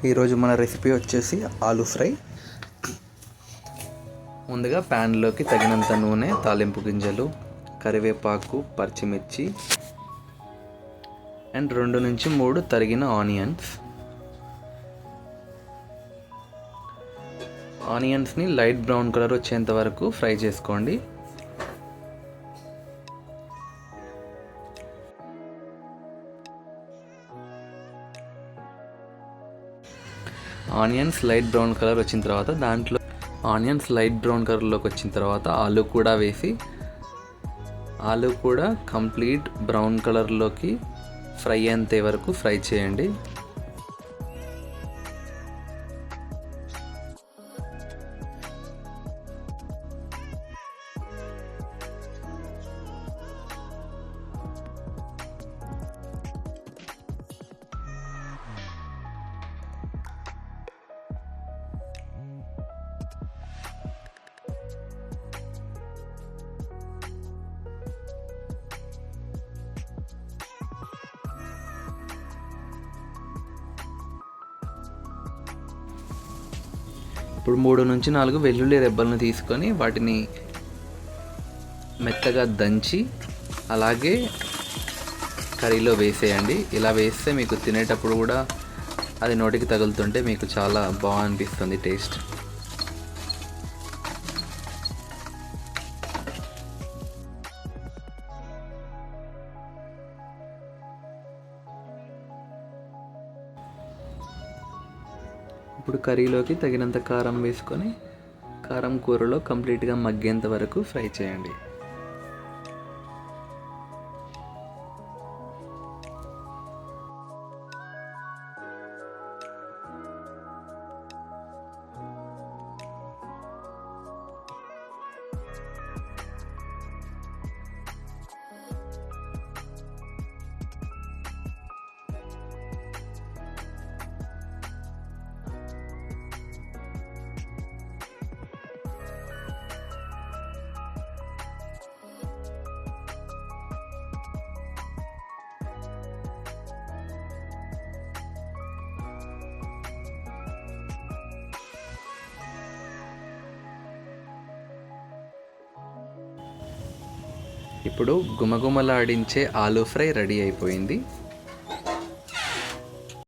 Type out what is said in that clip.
ఈరోజు మన రెసిపీ వచ్చేసి ఆలూ ఫ్రై. ముందుగా ప్యాన్లోకి తగినంత నూనె, తాలింపు గింజలు, కరివేపాకు, పచ్చిమిర్చి అండ్ 2 నుంచి 3 తరిగిన ఆనియన్స్ని లైట్ బ్రౌన్ కలర్ వచ్చేంత వరకు ఫ్రై చేసుకోండి. ఆనియన్స్ లైట్ బ్రౌన్ కలర్ వచ్చిన తర్వాత ఆలూ కూడా వేసి ఆలూ కూడా కంప్లీట్ బ్రౌన్ కలర్లోకి ఫ్రై అయ్యేంత వరకు ఫ్రై చేయండి. ఇప్పుడు 3 నుంచి 4 వెల్లుల్లి రెబ్బలను తీసుకొని వాటిని మెత్తగా దంచి అలాగే కర్రీలో వేసేయండి. ఇలా వేస్తే మీకు తినేటప్పుడు కూడా అది నోటికి తగులుతుంటే మీకు చాలా బాగా అనిపిస్తుంది టేస్ట్. ఇప్పుడు కర్రీలోకి తగినంత కారం వేసుకొని కారం కూరలో కంప్లీట్గా మగ్గేంత వరకు ఫ్రై చేయండి. ఇప్పుడు గుమగుమలాడించే ఆలూ ఫ్రై రెడీ అయిపోయింది.